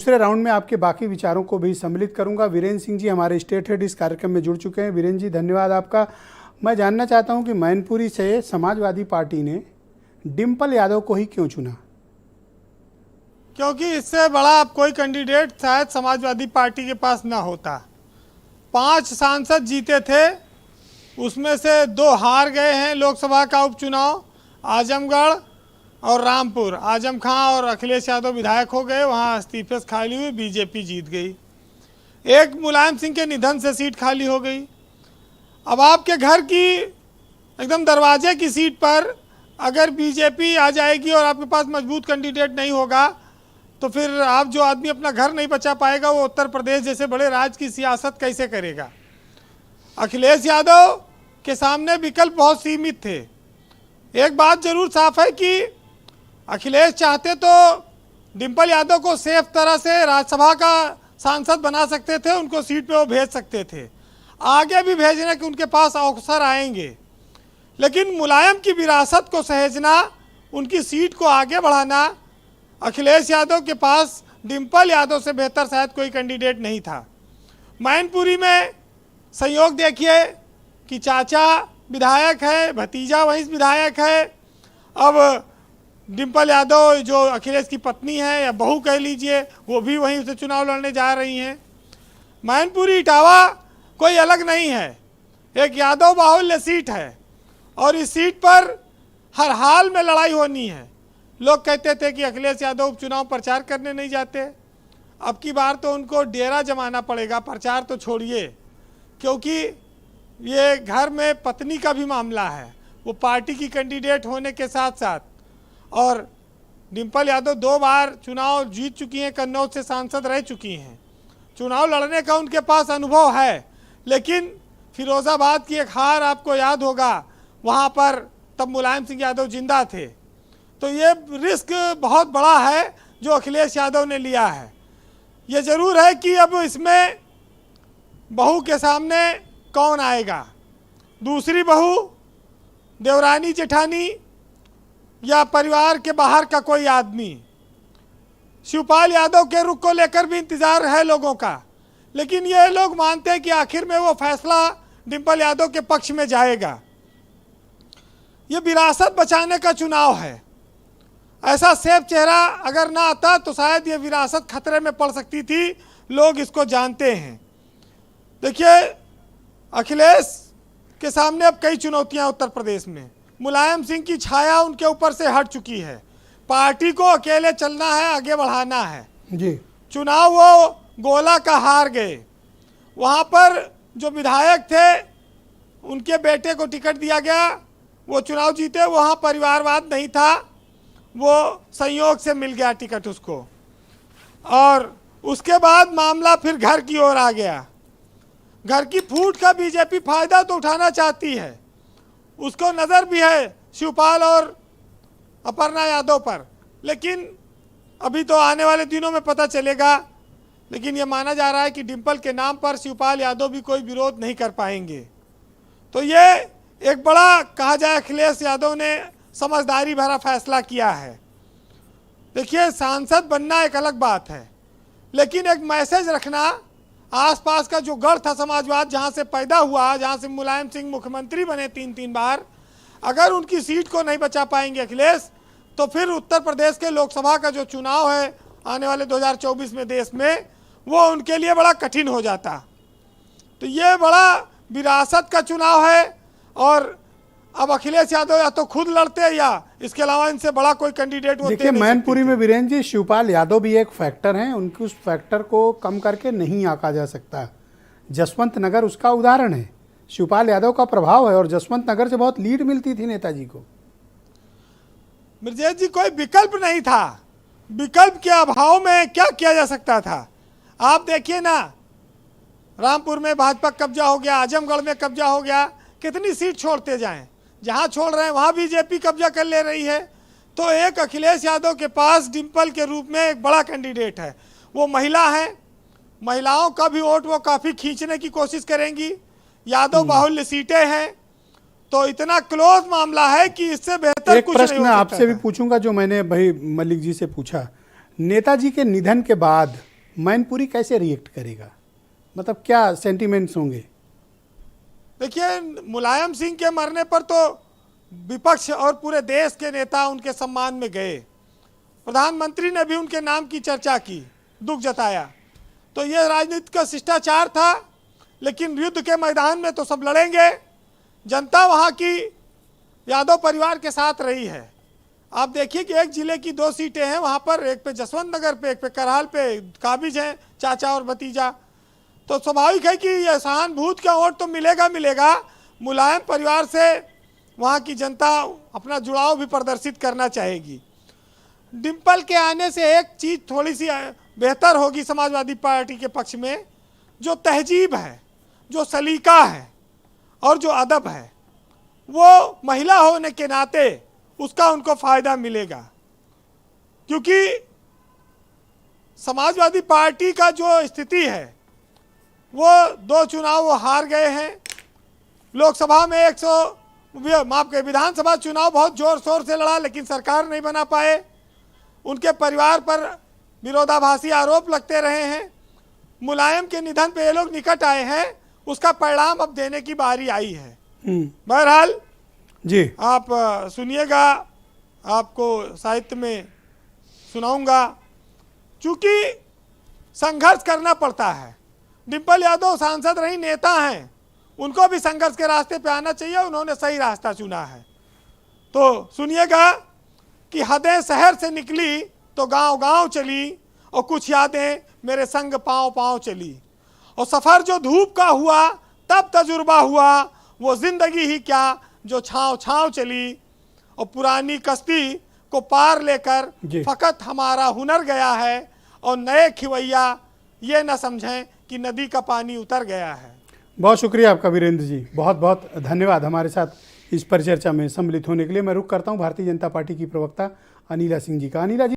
दूसरे राउंड में आपके बाकी विचारों को भी सम्मिलित करूंगा। वीरेंद्र सिंह जी हमारे स्टेट हेड इस कार्यक्रम में जुड़ चुके हैं। वीरेंद्र जी धन्यवाद आपका। मैं जानना चाहता हूं कि मैनपुरी से समाजवादी पार्टी ने डिम्पल यादव को ही क्यों चुना? क्योंकि इससे बड़ा अब कोई कैंडिडेट शायद समाजवादी पार्टी के पास ना होता। 5 सांसद जीते थे, उसमें से 2 हार गए हैं लोकसभा का उपचुनाव, आजमगढ़ और रामपुर। आजम खां और अखिलेश यादव विधायक हो गए, वहाँ इस्तीफे खाली हुई, बीजेपी जीत गई। एक मुलायम सिंह के निधन से सीट खाली हो गई। अब आपके घर की एकदम दरवाजे की सीट पर अगर बीजेपी आ जाएगी और आपके पास मजबूत कैंडिडेट नहीं होगा तो फिर आप जो आदमी अपना घर नहीं बचा पाएगा वो उत्तर प्रदेश जैसे बड़े राज्य की सियासत कैसे करेगा? अखिलेश यादव के सामने विकल्प बहुत सीमित थे। एक बात जरूर साफ है कि अखिलेश चाहते तो डिम्पल यादव को सेफ तरह से राज्यसभा का सांसद बना सकते थे, उनको सीट पे वो भेज सकते थे, आगे भी भेजने के उनके पास अवसर आएंगे। लेकिन मुलायम की विरासत को सहेजना, उनकी सीट को आगे बढ़ाना, अखिलेश यादव के पास डिम्पल यादव से बेहतर शायद कोई कैंडिडेट नहीं था। मैनपुरी में संयोग देखिए कि चाचा विधायक है, भतीजा वहीं विधायक है। अब डिम्पल यादव जो अखिलेश की पत्नी है या बहू कह लीजिए, वो भी वहीं से चुनाव लड़ने जा रही हैं। मैनपुरी इटावा कोई अलग नहीं है, एक यादव बाहुल्य सीट है और इस सीट पर हर हाल में लड़ाई होनी है। लोग कहते थे कि अखिलेश यादव उपचुनाव प्रचार करने नहीं जाते, अब की बार तो उनको डेरा जमाना पड़ेगा, प्रचार तो छोड़िए, क्योंकि ये घर में पत्नी का भी मामला है। वो पार्टी की कैंडिडेट होने के साथ साथ, और डिम्पल यादव 2 बार चुनाव जीत चुकी हैं, कन्नौज से सांसद रह चुकी हैं, चुनाव लड़ने का उनके पास अनुभव है। लेकिन फिरोजाबाद की एक हार आपको याद होगा, वहाँ पर तब मुलायम सिंह यादव जिंदा थे। तो ये रिस्क बहुत बड़ा है जो अखिलेश यादव ने लिया है। ये जरूर है कि अब इसमें बहू के सामने कौन आएगा, दूसरी बहू, देवरानी जेठानी या परिवार के बाहर का कोई आदमी। शिवपाल यादव के रुख को लेकर भी इंतजार है लोगों का, लेकिन ये लोग मानते हैं कि आखिर में वो फैसला डिम्पल यादव के पक्ष में जाएगा। ये विरासत बचाने का चुनाव है। ऐसा सेफ चेहरा अगर ना आता तो शायद ये विरासत खतरे में पड़ सकती थी, लोग इसको जानते हैं। देखिए, अखिलेश के सामने अब कई चुनौतियां उत्तर प्रदेश में। मुलायम सिंह की छाया उनके ऊपर से हट चुकी है, पार्टी को अकेले चलना है, आगे बढ़ाना है जी। चुनाव वो गोला का हार गए, वहाँ पर जो विधायक थे उनके बेटे को टिकट दिया गया, वो चुनाव जीते, वहाँ परिवारवाद नहीं था, वो संयोग से मिल गया टिकट उसको। और उसके बाद मामला फिर घर की ओर आ गया। घर की फूट का बीजेपी फायदा तो उठाना चाहती है, उसको नज़र भी है शिवपाल और अपर्णा यादव पर, लेकिन अभी तो आने वाले दिनों में पता चलेगा। लेकिन ये माना जा रहा है कि डिम्पल के नाम पर शिवपाल यादव भी कोई विरोध नहीं कर पाएंगे। तो ये एक बड़ा, कहा जाए, अखिलेश यादव ने समझदारी भरा फैसला किया है। देखिए, सांसद बनना एक अलग बात है, लेकिन एक मैसेज रखना, आसपास का जो गढ़ था समाजवाद, जहां से पैदा हुआ, जहां से मुलायम सिंह मुख्यमंत्री बने 3 बार, अगर उनकी सीट को नहीं बचा पाएंगे अखिलेश, तो फिर उत्तर प्रदेश के लोकसभा का जो चुनाव है आने वाले 2024 में देश में, वो उनके लिए बड़ा कठिन हो जाता। तो ये बड़ा विरासत का चुनाव है और अब अखिलेश यादव या तो खुद लड़ते या इसके अलावा इनसे बड़ा कोई कैंडिडेट होते। देखिए, मैनपुरी में वीरेंद्र जी, शिवपाल यादव भी एक फैक्टर हैं, उनकी उस फैक्टर को कम करके नहीं आंका जा सकता। जसवंत नगर उसका उदाहरण है। शिवपाल यादव का प्रभाव है और जसवंत नगर से बहुत लीड मिलती थी नेताजी को। ब्रजेश जी, कोई विकल्प नहीं था, विकल्प के अभाव में क्या किया जा सकता था? आप देखिए ना, रामपुर में भाजपा कब्जा हो गया, आजमगढ़ में कब्जा हो गया, कितनी सीट छोड़ते जाएं, जहां छोड़ रहे हैं वहां बीजेपी कब्जा कर ले रही है। तो एक अखिलेश यादव के पास डिम्पल के रूप में एक बड़ा कैंडिडेट है, वो महिला है, महिलाओं का भी वोट वो काफ़ी खींचने की कोशिश करेंगी, यादव बाहुल्य सीटें हैं, तो इतना क्लोज मामला है कि इससे बेहतर एक कुछ नहीं हो प्रश्न सकता आपसे भी था। पूछूंगा जो मैंने भाई मलिक जी से पूछा। नेताजी के निधन के बाद मैनपुरी कैसे रिएक्ट करेगा, मतलब क्या सेंटिमेंट्स होंगे? देखिए, मुलायम सिंह के मरने पर तो विपक्ष और पूरे देश के नेता उनके सम्मान में गए, प्रधानमंत्री ने भी उनके नाम की चर्चा की, दुख जताया। तो ये राजनीति का शिष्टाचार था, लेकिन युद्ध के मैदान में तो सब लड़ेंगे। जनता वहाँ की यादव परिवार के साथ रही है। आप देखिए कि एक जिले की 2 सीटें हैं वहाँ पर, एक पे जसवंत नगर पे, एक पे करहाल पे काबिज हैं, चाचा और भतीजा। तो स्वाभाविक है कि यह सहानुभूति का वोट तो मिलेगा। मुलायम परिवार से वहाँ की जनता अपना जुड़ाव भी प्रदर्शित करना चाहेगी। डिम्पल के आने से एक चीज़ थोड़ी सी बेहतर होगी समाजवादी पार्टी के पक्ष में, जो तहजीब है, जो सलीका है और जो अदब है, वो महिला होने के नाते उसका उनको फ़ायदा मिलेगा। क्योंकि समाजवादी पार्टी का जो स्थिति है, वो 2 चुनाव वो हार गए हैं। लोकसभा में विधानसभा चुनाव बहुत जोर शोर से लड़ा, लेकिन सरकार नहीं बना पाए। उनके परिवार पर विरोधाभासी आरोप लगते रहे हैं। मुलायम के निधन पे ये लोग निकट आए हैं, उसका परिणाम अब देने की बारी आई है। बहरहाल जी, आप सुनिएगा, आपको साहित्य में सुनाऊंगा। चूंकि संघर्ष करना पड़ता है, डिम्पल यादव सांसद रही, नेता हैं, उनको भी संघर्ष के रास्ते पे आना चाहिए। उन्होंने सही रास्ता चुना है। तो सुनिएगा कि हदें शहर से निकली तो गांव गांव चली, और कुछ यादें मेरे संग पाँव पाँव चली। और सफ़र जो धूप का हुआ तब तजुर्बा हुआ, वो जिंदगी ही क्या जो छाँव छाँव चली। और पुरानी कश्ती को पार लेकर फकत हमारा हुनर गया है, और नए खिवैया ये न समझें कि नदी का पानी उतर गया है। बहुत शुक्रिया आपका वीरेंद्र जी, बहुत बहुत धन्यवाद हमारे साथ इस परिचर्चा में सम्मिलित होने के लिए। मैं रुख करता हूं भारतीय जनता पार्टी की प्रवक्ता अनिला सिंह जी का। अनिला जी,